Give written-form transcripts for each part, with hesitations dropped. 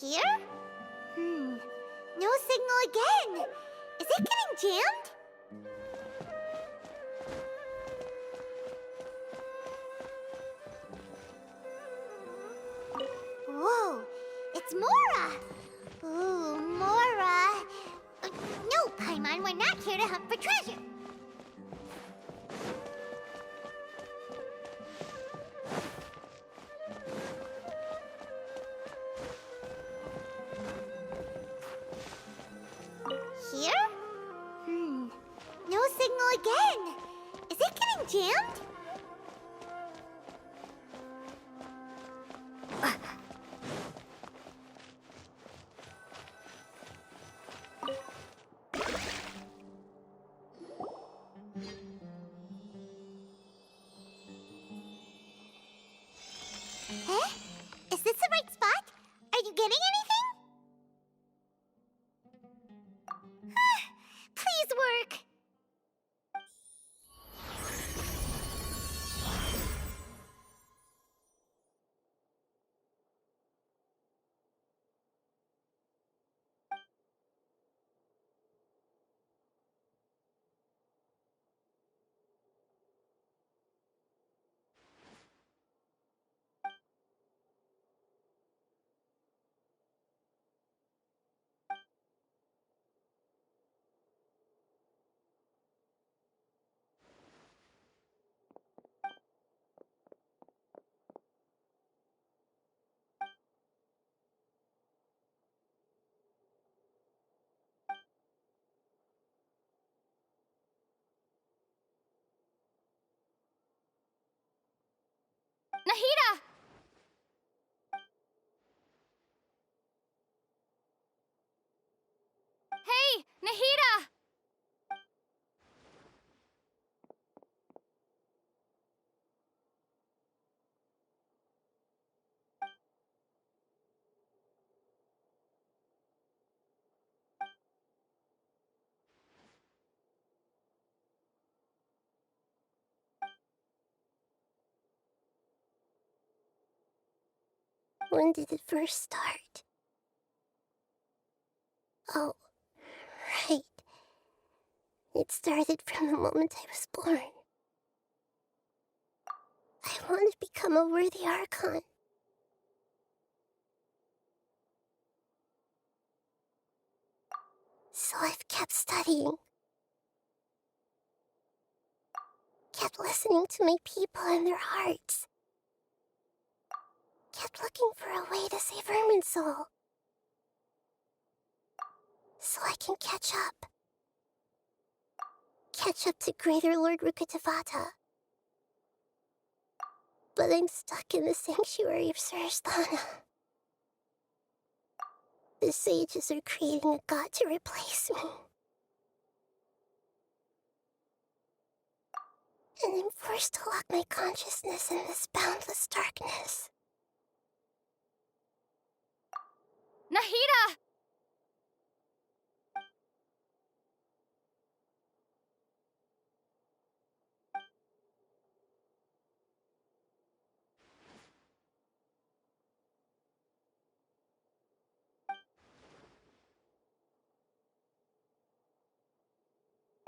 Here? No signal again. Is it getting jammed? Whoa, it's Mora! Ooh, Mora! No, Paimon, we're not here to hunt for treasure. Here? No signal again. Is it getting jammed? Eh? Is this the right spot? Are you getting anything? Please work. Nahida! Hey, Nahida! When did it first start? Oh, right. It started from the moment I was born. I want to become a worthy Archon. So I've kept studying. Kept listening to my people and their hearts. Kept looking for a way to save Irminsul. So I can catch up. Catch up to Greater Lord Rukkhadevata. But I'm stuck in the sanctuary of Sarasthana. The sages are creating a god to replace me. And I'm forced to lock my consciousness in this boundless darkness. Nahida!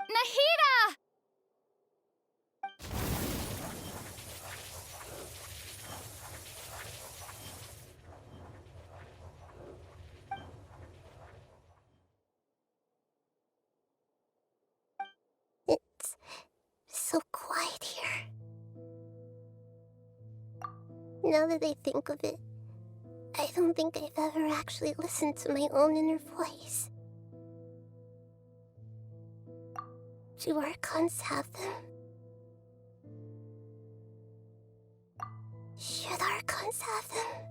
Nahida! It's so quiet here. Now that I think of it, I don't think I've ever actually listened to my own inner voice. Do Archons have them? Should Archons have them?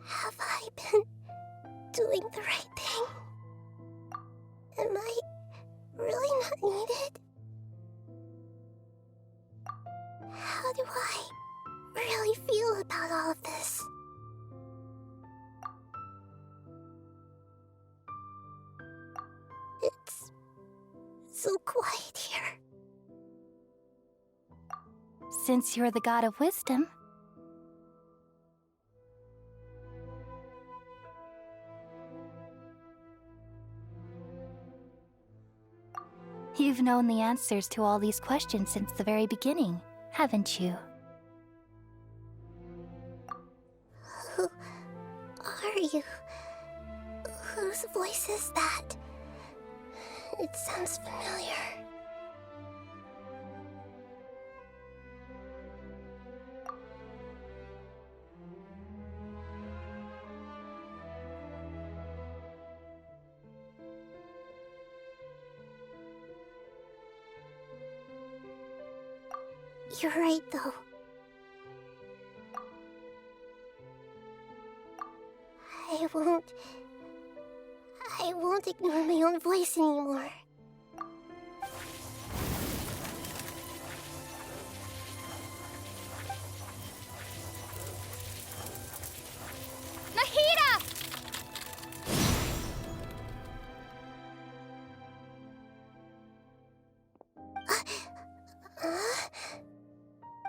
Have I been doing the right thing? Am I really not needed? How do I really feel about all of this? It's so quiet here. Since you're the god of wisdom, You've known the answers to all these questions since the very beginning, haven't you? Who are you? Whose voice is that? It sounds familiar. You're right, though. I won't ignore my own voice anymore. Nahida!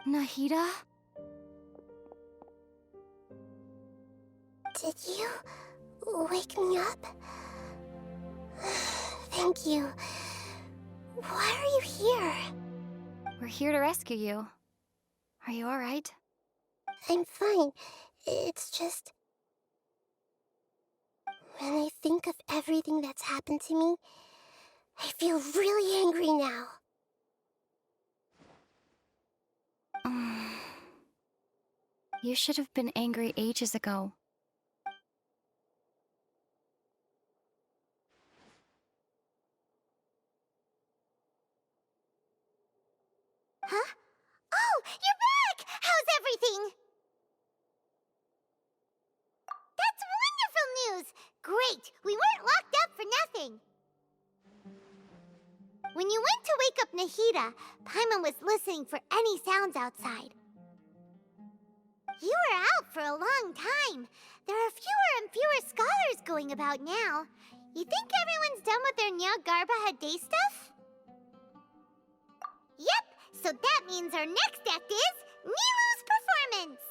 Nahida? Did you wake me up? Thank you. Why are you here? We're here to rescue you. Are you alright? I'm fine. It's just... when I think of everything that's happened to me, I feel really angry now. You should have been angry ages ago. Huh? Oh, you're back! How's everything? That's wonderful news! Great! We weren't locked up for nothing! When you went to wake up Nahida, Paimon was listening for any sounds outside. You were out for a long time. There are fewer and fewer scholars going about now. You think everyone's done with their Nya Garba Day stuff? Yep! So that means our next act is Nilou's performance!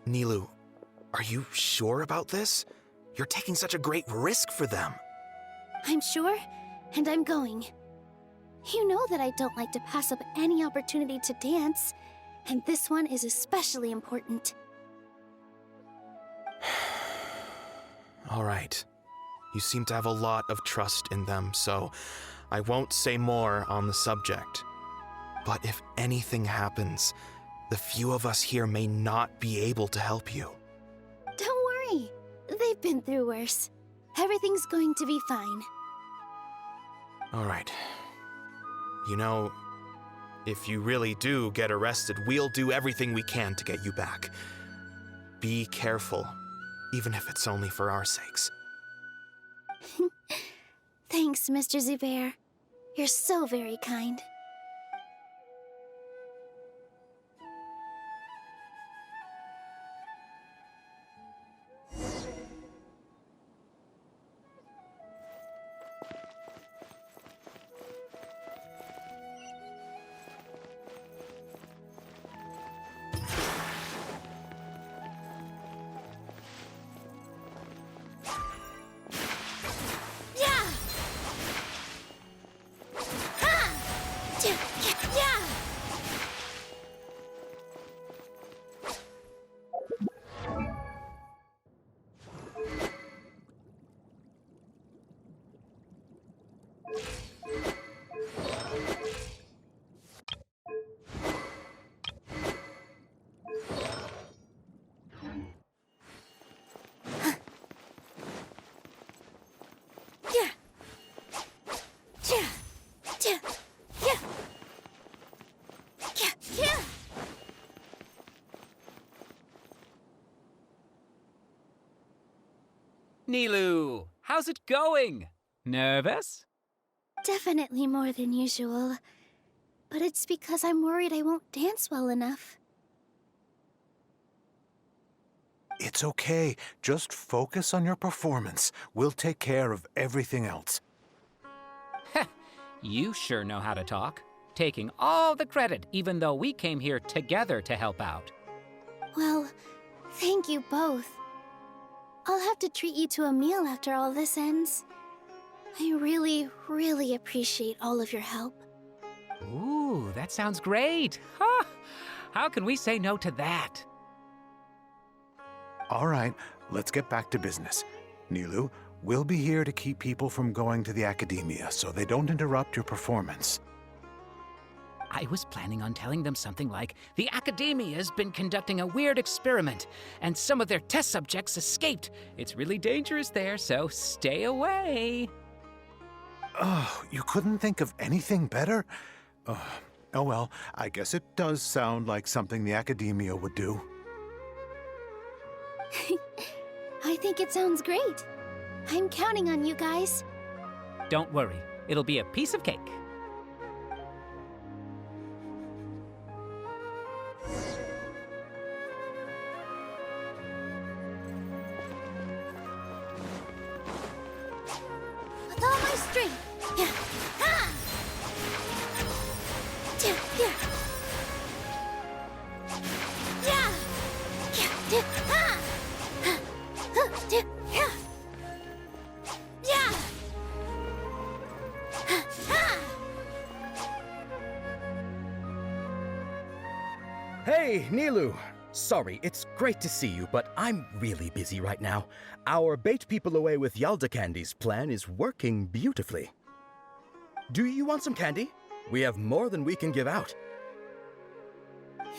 Nilou, are you sure about this? You're taking such a great risk for them. I'm sure, and I'm going. You know that I don't like to pass up any opportunity to dance, and this one is especially important. All right. You seem to have a lot of trust in them, so I won't say more on the subject. But if anything happens, the few of us here may not be able to help you. Don't worry. They've been through worse. Everything's going to be fine. All right. You know, if you really do get arrested, we'll do everything we can to get you back. Be careful, even if it's only for our sakes. Thanks, Mr. Zubair. You're so very kind. Nilu, how's it going? Nervous? Definitely more than usual. But it's because I'm worried I won't dance well enough. It's okay. Just focus on your performance. We'll take care of everything else. You sure know how to talk. Taking all the credit, even though we came here together to help out. Well, thank you both. I'll have to treat you to a meal after all this ends. I really, really appreciate all of your help. Ooh, that sounds great. Huh? How can we say no to that? All right, let's get back to business. Nilu, we'll be here to keep people from going to the academia so they don't interrupt your performance. I was planning on telling them something like, the Academia's been conducting a weird experiment, and some of their test subjects escaped. It's really dangerous there, so stay away. Oh, you couldn't think of anything better? Oh well, I guess it does sound like something the academia would do. I think it sounds great. I'm counting on you guys. Don't worry, it'll be a piece of cake. With all my strength. Yeah. Ha! Yeah. Yeah. Yeah. Ha! Yeah. Yeah. Ha! Hey, Nilu! Sorry, it's great to see you, but I'm really busy right now. Our Bait People Away with Yalda Candies plan is working beautifully. Do you want some candy? We have more than we can give out.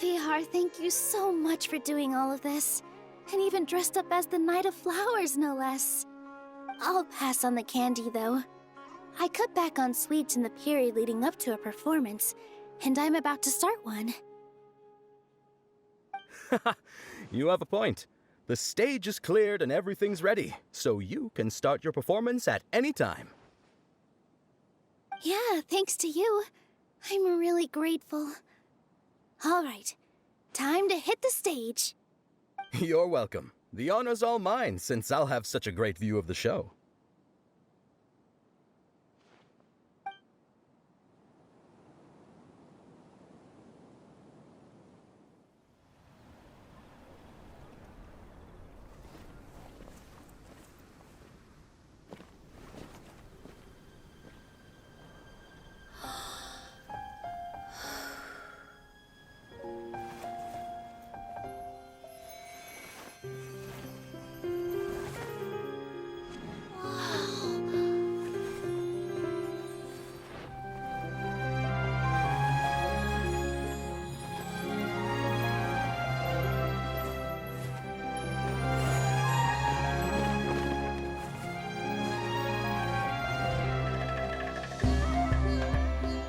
Vihar, thank you so much for doing all of this. And even dressed up as the Knight of Flowers, no less. I'll pass on the candy, though. I cut back on sweets in the period leading up to a performance, and I'm about to start one. You have a point. The stage is cleared and everything's ready, so you can start your performance at any time. Yeah, thanks to you. I'm really grateful. All right, time to hit the stage. You're welcome. The honor's all mine, since I'll have such a great view of the show.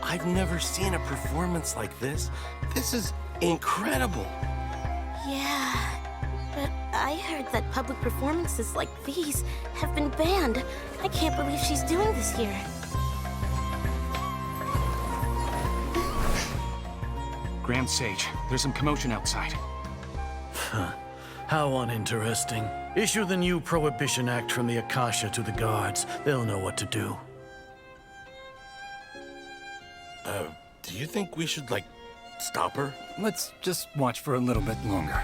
I've never seen a performance like this. This is incredible. Yeah, but I heard that public performances like these have been banned. I can't believe she's doing this here. Grand Sage, there's some commotion outside. How uninteresting. Issue the new Prohibition Act from the AKASHA to the guards. They'll know what to do. Do you think we should, like, stop her? Let's just watch for a little bit longer.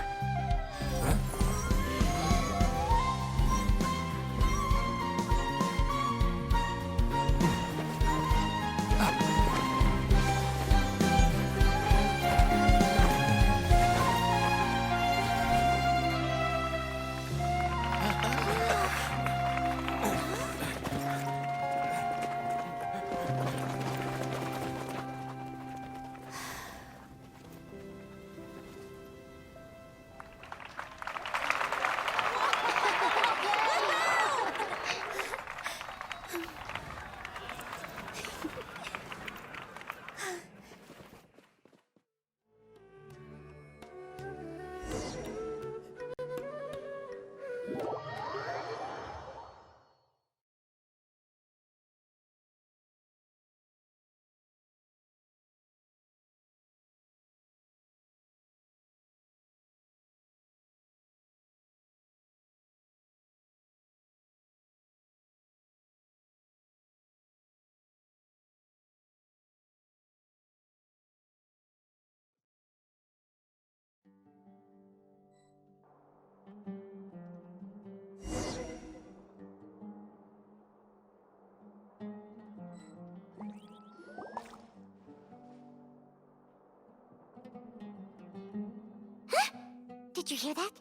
Did you hear that?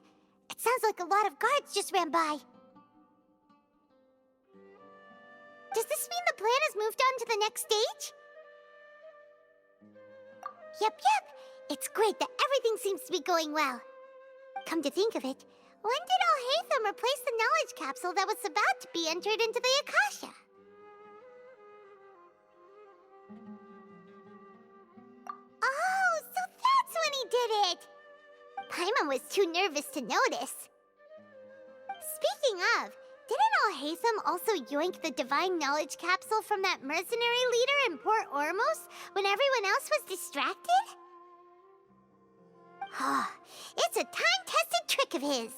It sounds like a lot of guards just ran by. Does this mean the plan has moved on to the next stage? Yep. It's great that everything seems to be going well. Come to think of it, when did Alhaitham replace the knowledge capsule that was about to be entered into the Akasha? Oh, so that's when he did it! Paimon was too nervous to notice. Speaking of, didn't Alhaitham also yoink the divine knowledge capsule from that mercenary leader in Port Ormos when everyone else was distracted? It's a time-tested trick of his.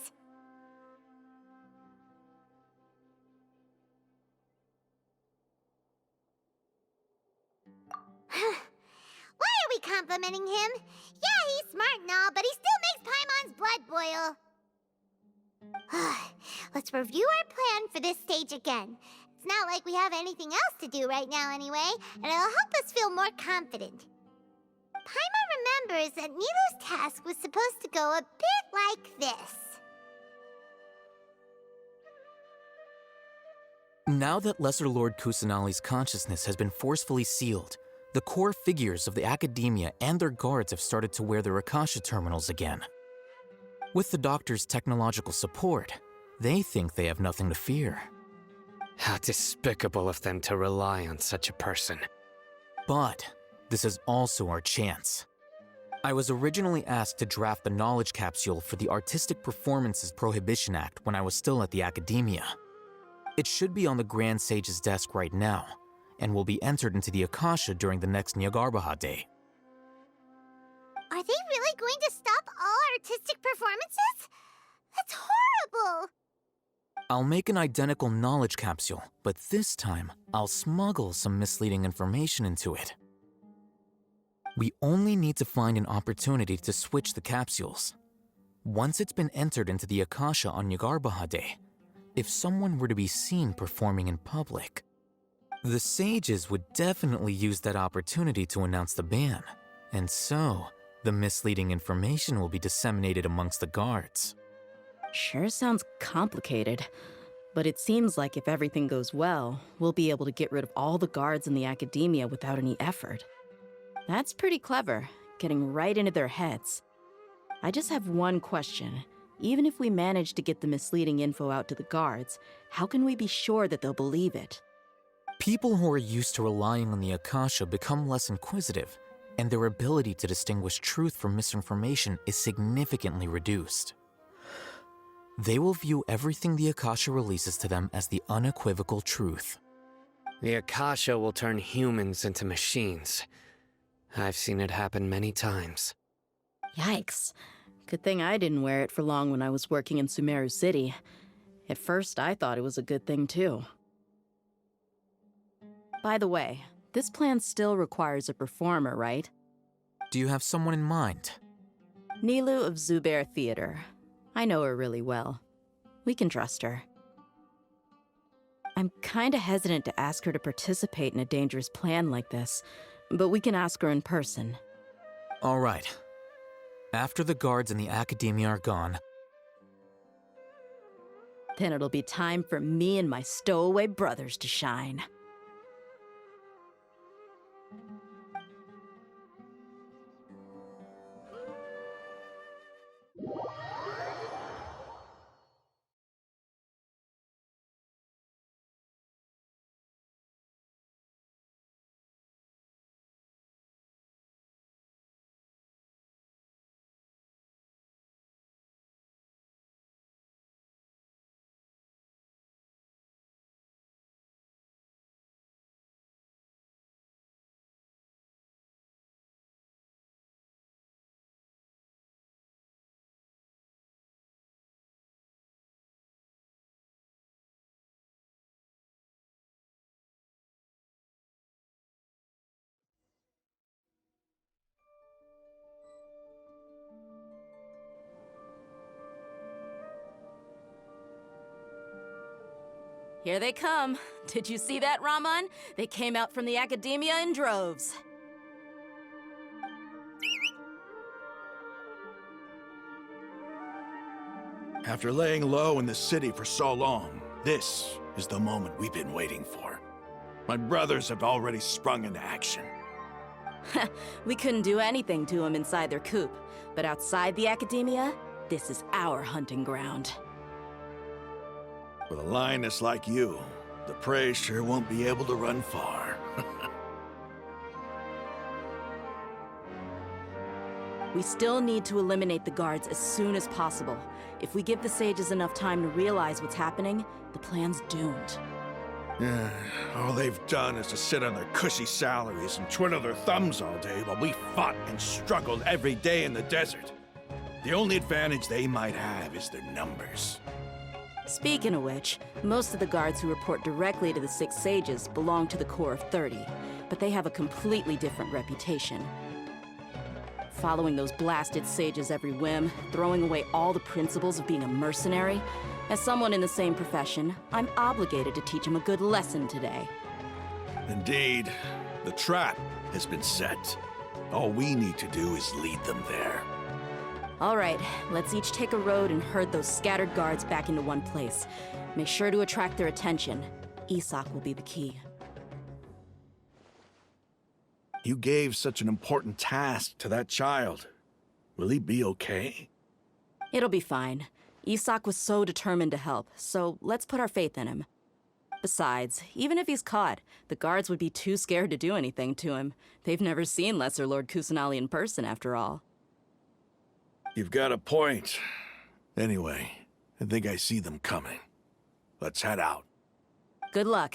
Why are we complimenting him? Yeah, he's smart and all, but he still makes Paimon's blood boil. Let's review our plan for this stage again. It's not like we have anything else to do right now anyway, and it'll help us feel more confident. Paimon remembers that Nilou's task was supposed to go a bit like this. Now that Lesser Lord Kusanali's consciousness has been forcefully sealed, the core figures of the academia and their guards have started to wear their Akasha terminals again. With the doctor's technological support, they think they have nothing to fear. How despicable of them to rely on such a person. But this is also our chance. I was originally asked to draft the knowledge capsule for the Artistic Performances Prohibition Act when I was still at the academia. It should be on the Grand Sage's desk right now, and will be entered into the Akasha during the next Nyagarbha Day. Are they really going to stop all artistic performances? That's horrible! I'll make an identical knowledge capsule, but this time, I'll smuggle some misleading information into it. We only need to find an opportunity to switch the capsules. Once it's been entered into the Akasha on Nyagarbha Day, if someone were to be seen performing in public, the sages would definitely use that opportunity to announce the ban, and so the misleading information will be disseminated amongst the guards. Sure sounds complicated, but it seems like if everything goes well, we'll be able to get rid of all the guards in the academia without any effort. That's pretty clever, getting right into their heads. I just have one question. Even if we manage to get the misleading info out to the guards, how can we be sure that they'll believe it? People who are used to relying on the Akasha become less inquisitive, and their ability to distinguish truth from misinformation is significantly reduced. They will view everything the Akasha releases to them as the unequivocal truth. The Akasha will turn humans into machines. I've seen it happen many times. Yikes. Good thing I didn't wear it for long when I was working in Sumeru City. At first, I thought it was a good thing too. By the way, this plan still requires a performer, right? Do you have someone in mind? Nilou of Zubair Theater. I know her really well. We can trust her. I'm kinda hesitant to ask her to participate in a dangerous plan like this, but we can ask her in person. All right. After the guards and the academia are gone, then it'll be time for me and my stowaway brothers to shine. Here they come. Did you see that, Raman? They came out from the academia in droves. After laying low in the city for so long, this is the moment we've been waiting for. My brothers have already sprung into action. We couldn't do anything to them inside their coop, but outside the academia, this is our hunting ground. With a lioness like you, the prey sure won't be able to run far. We still need to eliminate the guards as soon as possible. If we give the sages enough time to realize what's happening, the plan's doomed. All they've done is to sit on their cushy salaries and twiddle their thumbs all day while we fought and struggled every day in the desert. The only advantage they might have is their numbers. Speaking of which, most of the guards who report directly to the 6 sages belong to the Corps of 30, but they have a completely different reputation. Following those blasted sages every whim, throwing away all the principles of being a mercenary. As someone in the same profession, I'm obligated to teach them a good lesson today. Indeed, the trap has been set. All we need to do is lead them there. All right, let's each take a road and herd those scattered guards back into one place. Make sure to attract their attention. Isak will be the key. You gave such an important task to that child. Will he be okay? It'll be fine. Isak was so determined to help, so let's put our faith in him. Besides, even if he's caught, the guards would be too scared to do anything to him. They've never seen Lesser Lord Kusanali in person, after all. You've got a point. Anyway, I think I see them coming. Let's head out. Good luck.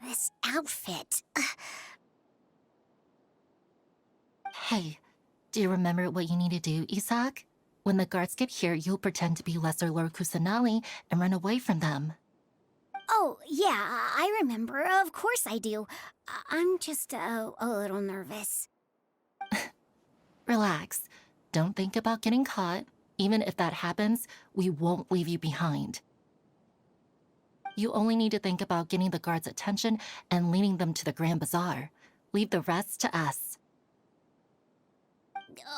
This outfit. Hey, do you remember what you need to do, Isak? When the guards get here, you'll pretend to be Lesser Lord Kusanali and run away from them. Oh, yeah, I remember. Of course I do. I'm just a little nervous. Relax. Don't think about getting caught. Even if that happens, we won't leave you behind. You only need to think about getting the guards' attention and leading them to the Grand Bazaar. Leave the rest to us.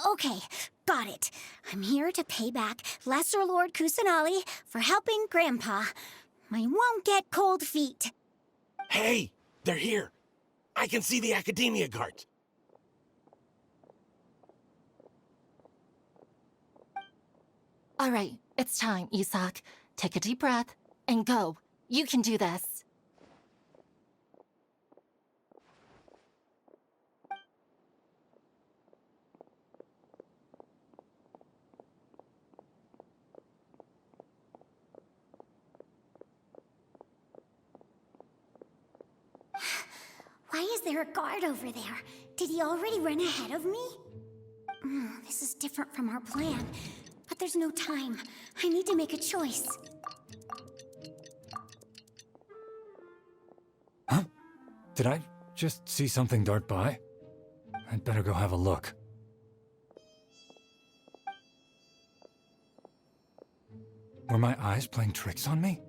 Okay, got it. I'm here to pay back Lesser Lord Kusanali for helping Grandpa. I won't get cold feet. Hey, they're here. I can see the Academia guards. All right, it's time, Isak. Take a deep breath and go. You can do this. Why is there a guard over there? Did he already run ahead of me? This is different from our plan. But there's no time. I need to make a choice. Huh? Did I just see something dart by? I'd better go have a look. Were my eyes playing tricks on me?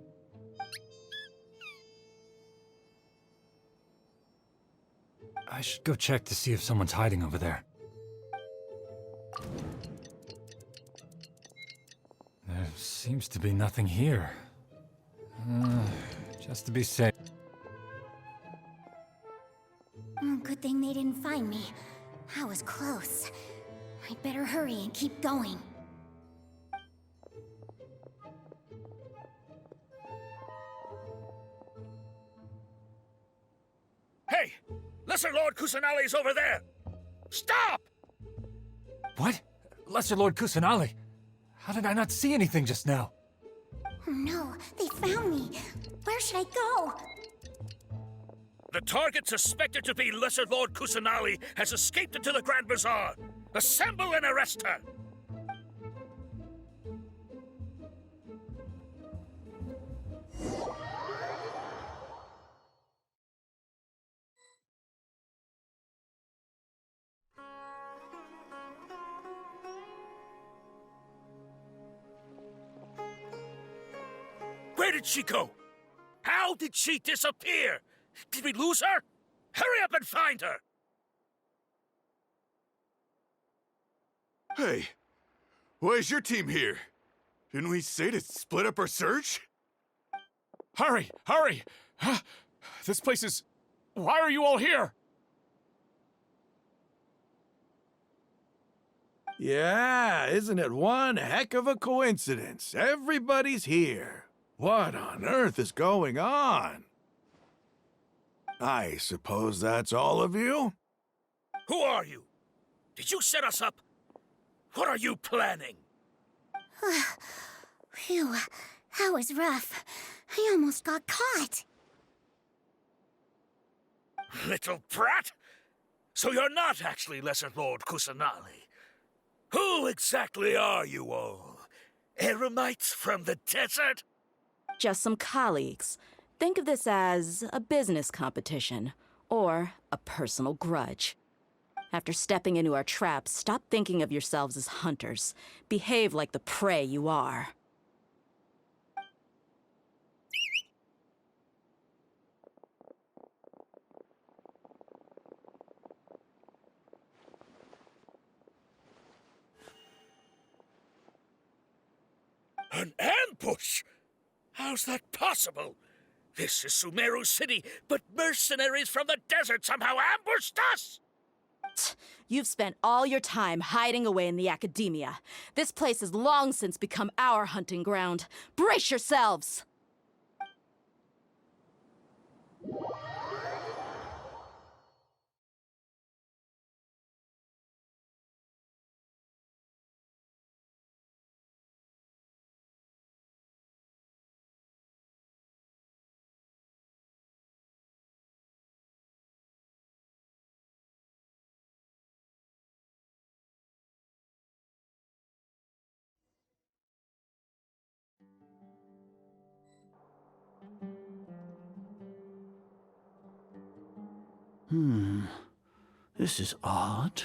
I should go check to see if someone's hiding over there. There seems to be nothing here. Just to be safe. Good thing they didn't find me. I was close. I'd better hurry and keep going. Hey! Lesser Lord Kusanali's over there! Stop! What? Lesser Lord Kusanali? How did I not see anything just now? Oh no, they found me. Where should I go? The target suspected to be Lesser Lord Kusanali has escaped into the Grand Bazaar. Assemble and arrest her! Where did she go? How did she disappear? Did we lose her? Hurry up and find her! Hey, why is your team here? Didn't we say to split up our search? Hurry! Hurry! This place is... Why are you all here? Yeah, isn't it one heck of a coincidence? Everybody's here. What on earth is going on? I suppose that's all of you? Who are you? Did you set us up? What are you planning? Phew, that was rough. I almost got caught. Little brat? So you're not actually Lesser Lord Kusanali. Who exactly are you all? Eremites from the desert? Just some colleagues. Think of this as a business competition, or a personal grudge. After stepping into our traps, stop thinking of yourselves as hunters. Behave like the prey you are. An ambush? How's that possible? This is Sumeru City, but mercenaries from the desert somehow ambushed us! You've spent all your time hiding away in the academia. This place has long since become our hunting ground. Brace yourselves! This is odd.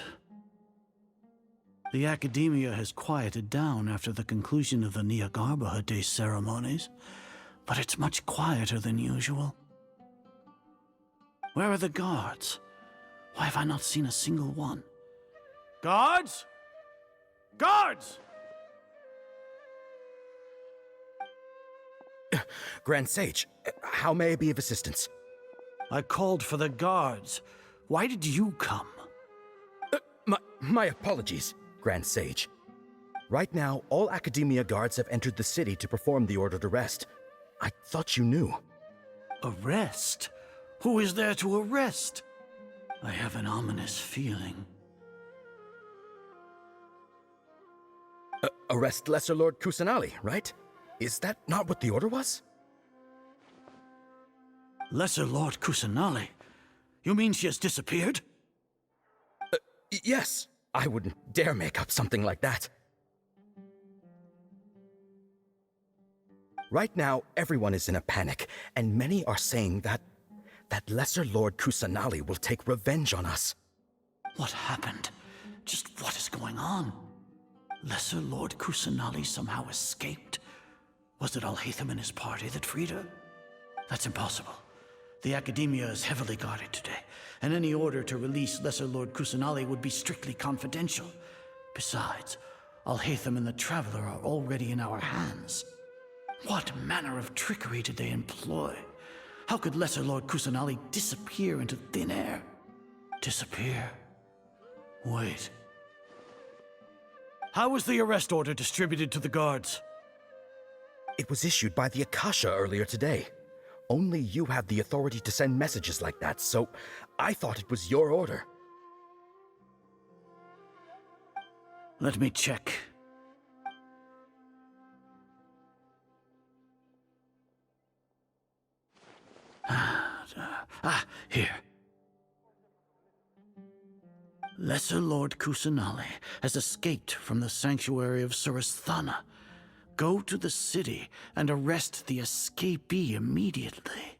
The academia has quieted down after the conclusion of the Niagarbha Day ceremonies, but it's much quieter than usual. Where are the guards? Why have I not seen a single one? Guards? Guards! Grand Sage, how may I be of assistance? I called for the guards. Why did you come? My apologies, Grand Sage. Right now, all Academia guards have entered the city to perform the ordered arrest. I thought you knew. Arrest? Who is there to arrest? I have an ominous feeling. Arrest Lesser Lord Kusanali, right? Is that not what the order was? Lesser Lord Kusanali? You mean she has disappeared? Yes. I wouldn't dare make up something like that. Right now, everyone is in a panic, and many are saying that Lesser Lord Kusanali will take revenge on us. What happened? Just what is going on? Lesser Lord Kusanali somehow escaped? Was it Alhaitham and his party that freed her? That's impossible. The Academia is heavily guarded today, and any order to release Lesser Lord Kusanali would be strictly confidential. Besides, Alhaitham and the Traveler are already in our hands. What manner of trickery did they employ? How could Lesser Lord Kusanali disappear into thin air? Disappear? Wait. How was the arrest order distributed to the guards? It was issued by the AKASHA earlier today. Only you have the authority to send messages like that, so I thought it was your order. Let me check. Here. Lesser Lord Kusanali has escaped from the sanctuary of Surasthana. Go to the city and arrest the escapee immediately.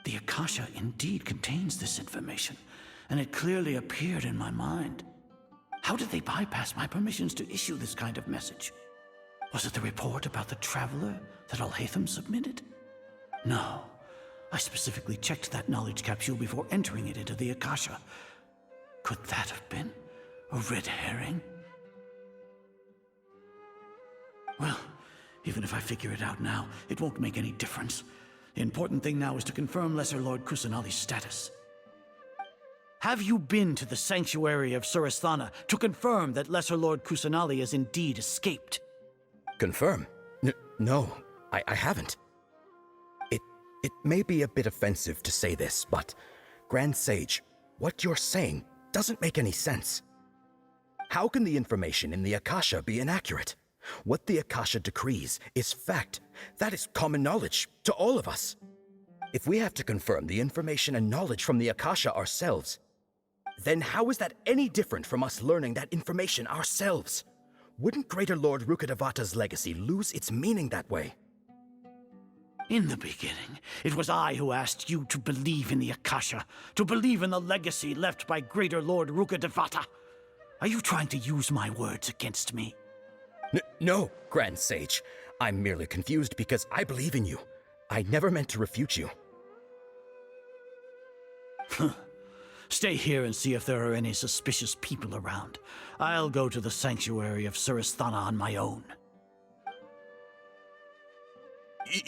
The Akasha indeed contains this information, and it clearly appeared in my mind. How did they bypass my permissions to issue this kind of message? Was it the report about the traveler that Alhaitham submitted? No. I specifically checked that knowledge capsule before entering it into the AKASHA. Could that have been a red herring? Well, even if I figure it out now, it won't make any difference. The important thing now is to confirm Lesser Lord Kusanali's status. Have you been to the sanctuary of Surasthana to confirm that Lesser Lord Kusanali has indeed escaped? Confirm? No, I haven't. It may be a bit offensive to say this, but Grand Sage, what you're saying doesn't make any sense. How can the information in the AKASHA be inaccurate? What the AKASHA decrees is fact. That is common knowledge to all of us. If we have to confirm the information and knowledge from the AKASHA ourselves, then how is that any different from us learning that information ourselves? Wouldn't Greater Lord Rukkhadevata's legacy lose its meaning that way? In the beginning, it was I who asked you to believe in the AKASHA, to believe in the legacy left by Greater Lord Rukkhadevata. Are you trying to use my words against me? No, Grand Sage. I'm merely confused because I believe in you. I never meant to refute you. Stay here and see if there are any suspicious people around. I'll go to the sanctuary of Surasthana on my own.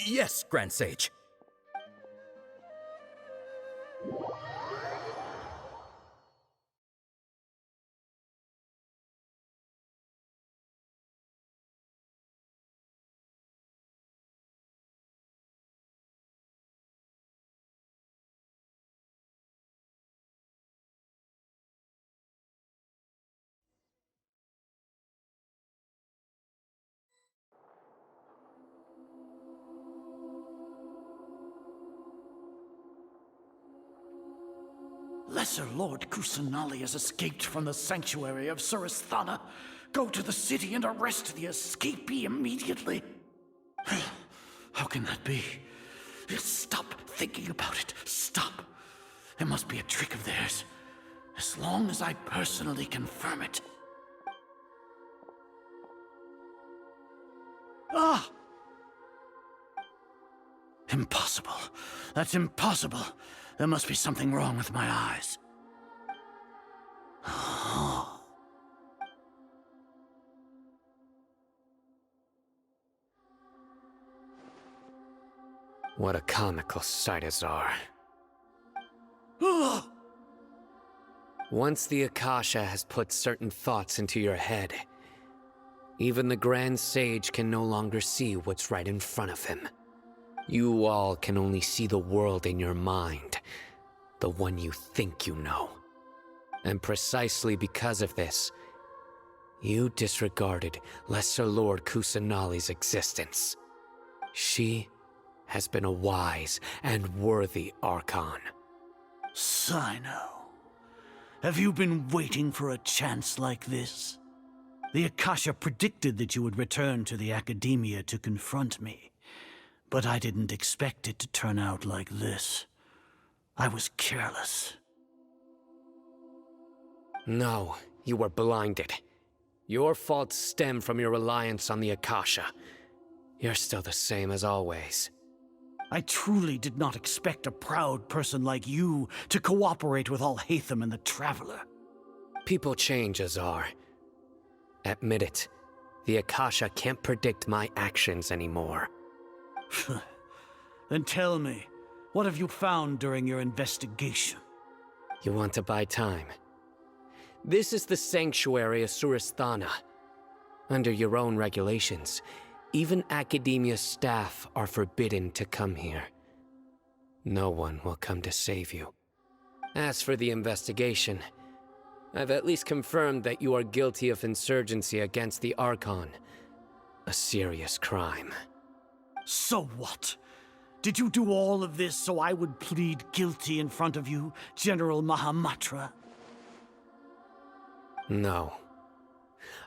Yes, Grand Sage. Lesser Lord Kusanali has escaped from the sanctuary of Surasthana. Go to the city and arrest the escapee immediately. How can that be? Stop thinking about it. Stop. It must be a trick of theirs. As long as I personally confirm it. Ah! Impossible. That's impossible. There must be something wrong with my eyes. What a comical sight, Azar. Once the AKASHA has put certain thoughts into your head, even the Grand Sage can no longer see what's right in front of him. You all can only see the world in your mind, the one you think you know. And precisely because of this, you disregarded Lesser Lord Kusanali's existence. She has been a wise and worthy Archon. Sino, have you been waiting for a chance like this? The AKASHA predicted that you would return to the Academia to confront me. But I didn't expect it to turn out like this. I was careless. No, you were blinded. Your faults stem from your reliance on the AKASHA. You're still the same as always. I truly did not expect a proud person like you to cooperate with Alhaitham and the Traveler. People change, Azar. Admit it. The AKASHA can't predict my actions anymore. Then tell me, what have you found during your investigation? You want to buy time? This is the sanctuary of Surasthana. Under your own regulations, even Academia staff are forbidden to come here. No one will come to save you. As for the investigation, I've at least confirmed that you are guilty of insurgency against the Archon. A serious crime. So what? Did you do all of this so I would plead guilty in front of you, General Mahamatra? No.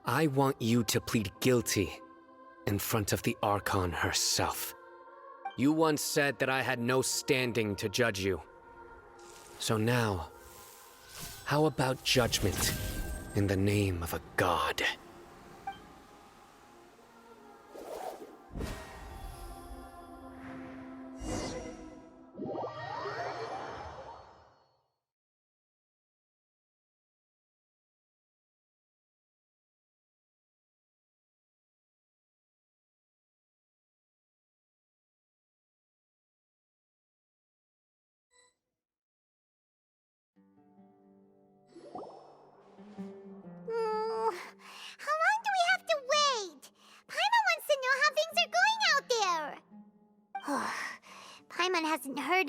I want you to plead guilty in front of the Archon herself. You once said that I had no standing to judge you. So now, how about judgment in the name of a god?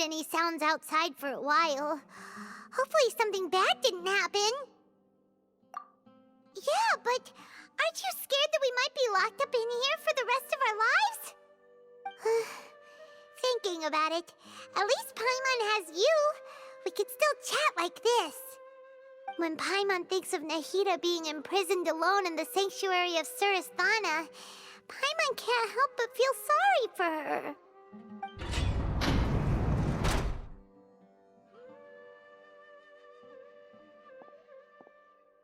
any sounds outside for a while. Hopefully something bad didn't happen. Yeah, but aren't you scared that we might be locked up in here for the rest of our lives? Thinking about it, at least Paimon has you. We could still chat like this. When Paimon thinks of Nahida being imprisoned alone in the sanctuary of Surasthana, Paimon can't help but feel sorry for her.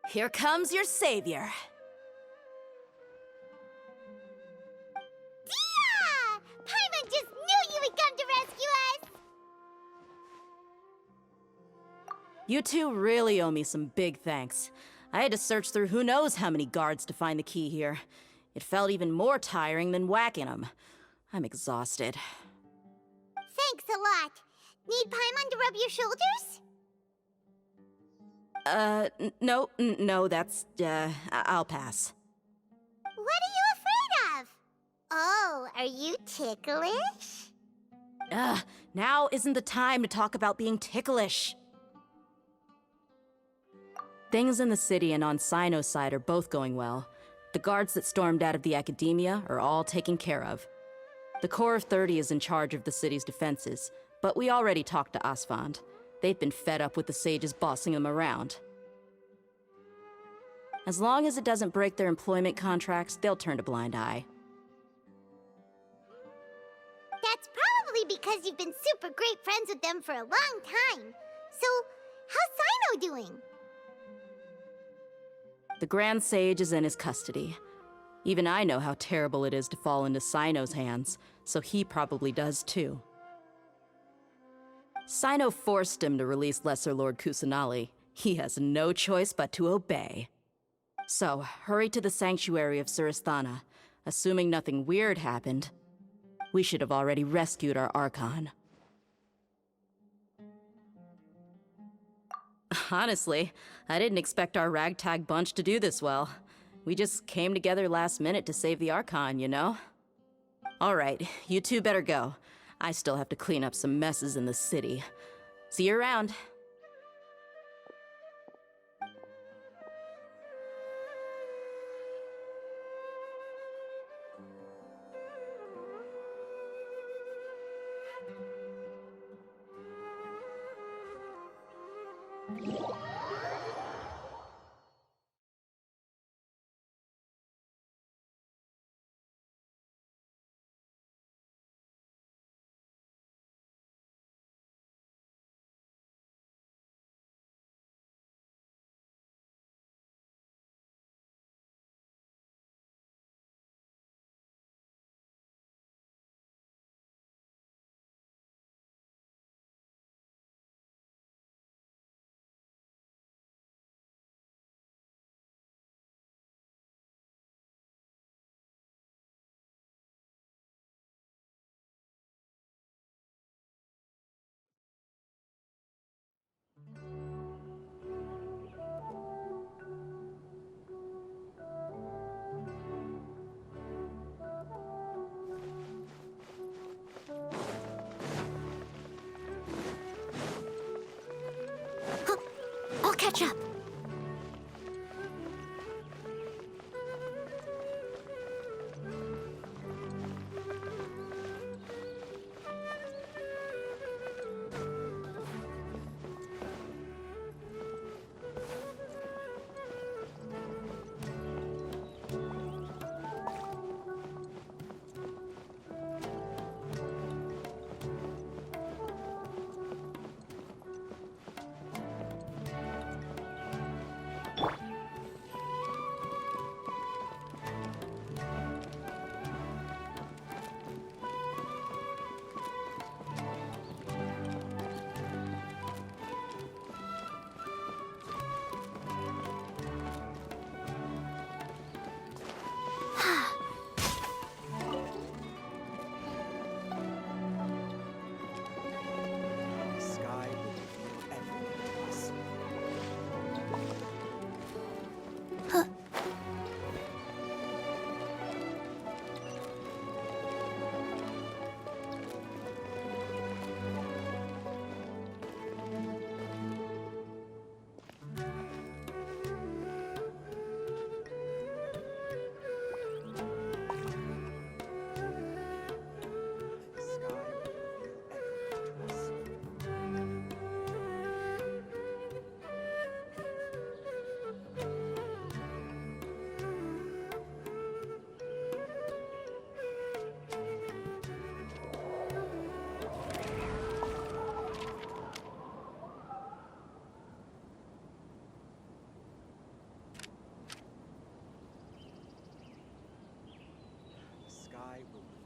Here comes your savior. Dia! Paimon just knew you would come to rescue us! You two really owe me some big thanks. I had to search through who knows how many guards to find the key here. It felt even more tiring than whacking them. I'm exhausted. Thanks a lot. Need Paimon to rub your shoulders? No, that's, I'll pass. What are you afraid of? Oh, are you ticklish? Now isn't the time to talk about being ticklish. Things in the city and on Sino's side are both going well. The guards that stormed out of the academia are all taken care of. The Corps of 30 is in charge of the city's defenses, but we already talked to Asfand. They've been fed up with the sages bossing them around. As long as it doesn't break their employment contracts, they'll turn a blind eye. That's probably because you've been super great friends with them for a long time. So, how's Sino doing? The Grand Sage is in his custody. Even I know how terrible it is to fall into Sino's hands, so he probably does too. Sino forced him to release Lesser Lord Kusanali. He has no choice but to obey. So, hurry to the sanctuary of Surasthana. Assuming nothing weird happened, we should have already rescued our Archon. Honestly, I didn't expect our ragtag bunch to do this well. We just came together last minute to save the Archon, you know? Alright, you two better go. I still have to clean up some messes in the city. See you around. I'll catch up. will